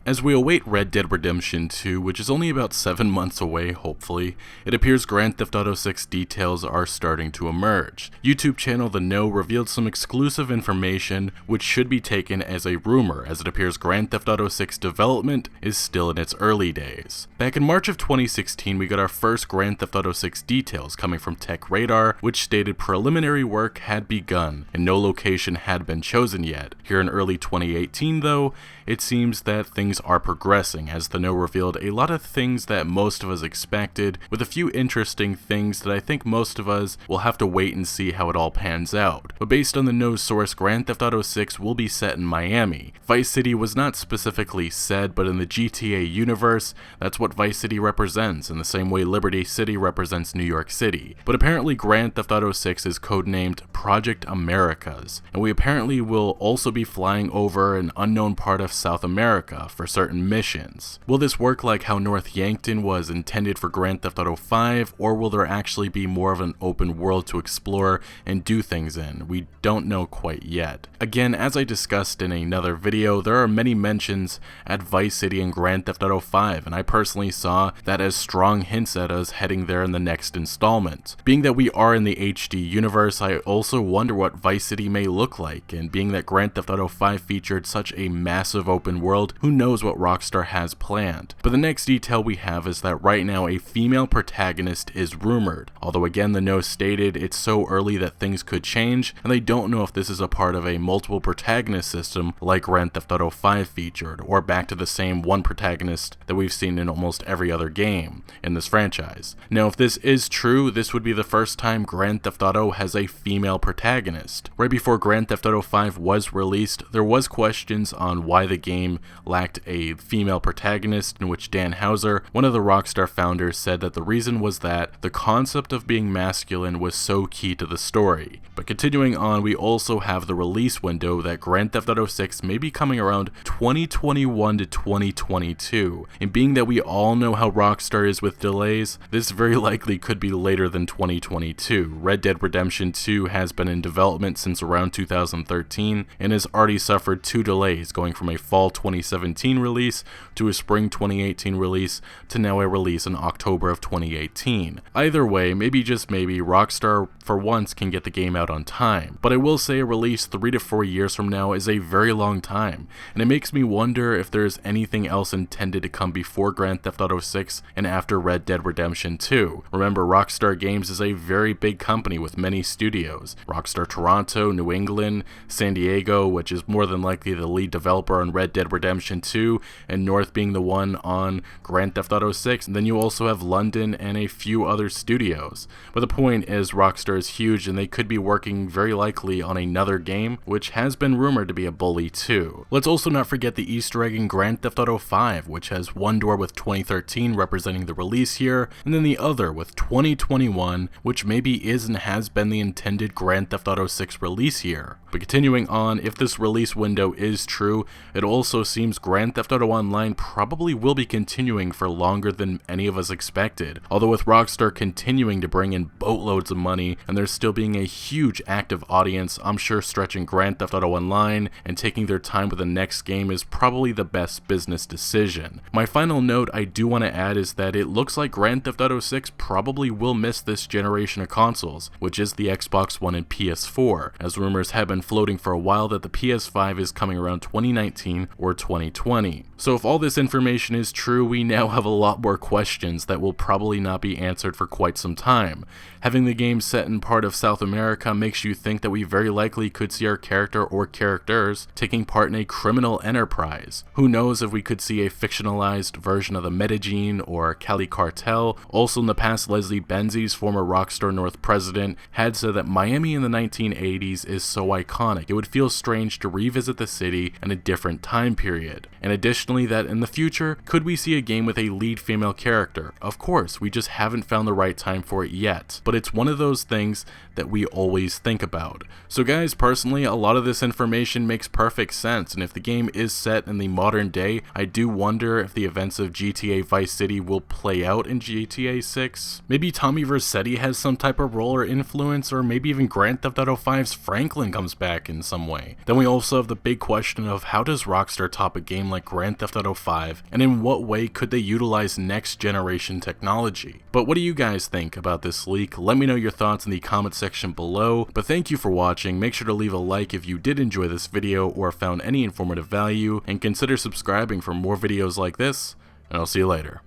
As we await Red Dead Redemption 2, which is only about 7 months away, hopefully, it appears Grand Theft Auto 6 details are starting to emerge. YouTube channel The Know revealed some exclusive information which should be taken as a rumor, as it appears Grand Theft Auto 6 development is still in its early days. Back in March of 2016, we got our first Grand Theft Auto 6 details coming from Tech Radar, which stated preliminary work had begun and no location had been chosen yet. Here in early 2018 though, it seems that things are progressing, as The Know revealed a lot of things that most of us expected, with a few interesting things that I think most of us will have to wait and see how it all pans out. But based on The Know's source, Grand Theft Auto 6 will be set in Miami. Vice City was not specifically said, but in the GTA universe, that's what Vice City represents, in the same way Liberty City represents New York City. But apparently Grand Theft Auto 6 is codenamed Project Americas, and we apparently will also be flying over an unknown part of South America for certain missions. Will this work like how North Yankton was intended for Grand Theft Auto 5, or will there actually be more of an open world to explore and do things in? We don't know quite yet. Again, as I discussed in another video, there are many mentions at Vice City and Grand Theft Auto 5, and I personally saw that as strong hints at us heading there in the next installment. Being that we are in the HD universe, I also wonder what Vice City may look like, and being that Grand Theft Auto 5 featured such a massive open world, who knows what Rockstar has planned. But the next detail we have is that right now a female protagonist is rumored, although again The Know stated it's so early that things could change, and they don't know if this is a part of a multiple protagonist system like Grand Theft Auto 5 featured, or back to the same one protagonist that we've seen in almost every other game in this franchise. Now if this is true, this would be the first time Grand Theft Auto has a female protagonist. Right before Grand Theft Auto 5 was released, there was questions on why the game lacked a female protagonist, in which Dan Houser, one of the Rockstar founders, said that the reason was that the concept of being masculine was so key to the story. But continuing on, we also have the release window that Grand Theft Auto 6 may be coming around 2021 to 2022, and being that we all know how Rockstar is with delays, this very likely could be later than 2022. Red Dead Redemption 2 has been in development since around 2013 and has already suffered 2 delays, going from a fall 2017 release to a spring 2018 release to now a release in October of 2018. Either way, maybe just maybe Rockstar for once can get the game out on time, but I will say a release 3 to 4 years from now is a very long time, and it makes me wonder if there's anything else intended to come before Grand Theft Auto 6 and after Red Dead Redemption 2. Remember, Rockstar Games is a very big company with many studios. Rockstar Toronto, New England, San Diego, which is more than likely the lead developer on Red Dead Redemption 2, and North being the one on Grand Theft Auto 6, and then you also have London and a few other studios. But the point is, Rockstar is huge, and they could be working very likely on another game, which has been rumored to be a Bully 2. Let's also not forget the Easter egg in Grand Theft Auto 5, which has one door with 2013 representing the release year, and then the other with 2021, which maybe is and has been the intended Grand Theft Auto 6 release year. But continuing on, if this release window is true, it also seems Grand Theft Auto Online probably will be continuing for longer than any of us expected. Although with Rockstar continuing to bring in boatloads of money, and there still being a huge active audience, I'm sure stretching Grand Theft Auto Online and taking their time with the next game is probably the best business decision. My final note I do want to add is that it looks like Grand Theft Auto 6 probably will miss this generation of consoles, which is the Xbox One and PS4, as rumors have been floating for a while that the PS5 is coming around 2019 or 2020. So if all this information is true, we now have a lot more questions that will probably not be answered for quite some time. Having the game set in part of South America makes you think that we very likely could see our character or characters taking part in a criminal enterprise. Who knows if we could see a fictionalized version of the Medellin or Cali cartel. Also in the past, Leslie Benzies, former Rockstar North president, had said that Miami in the 1980s is so iconic it would feel strange to revisit the city in a different time period. And additionally, that in the future, could we see a game with a lead female character? Of course, we just haven't found the right time for it yet, but it's one of those things that we always think about. So guys, personally, a lot of this information makes perfect sense, and if the game is set in the modern day, I do wonder if the events of GTA Vice City will play out in GTA 6. Maybe Tommy Vercetti has some type of role or influence, or maybe even Grand Theft Auto 5's Franklin comes back in some way. Then we also have the big question of how does Rockstar top a game like Grand Grand Theft Auto 5, and in what way could they utilize next generation technology. But what do you guys think about this leak? Let me know your thoughts in the comment section below, but thank you for watching. Make sure to leave a like if you did enjoy this video or found any informative value, and consider subscribing for more videos like this, and I'll see you later.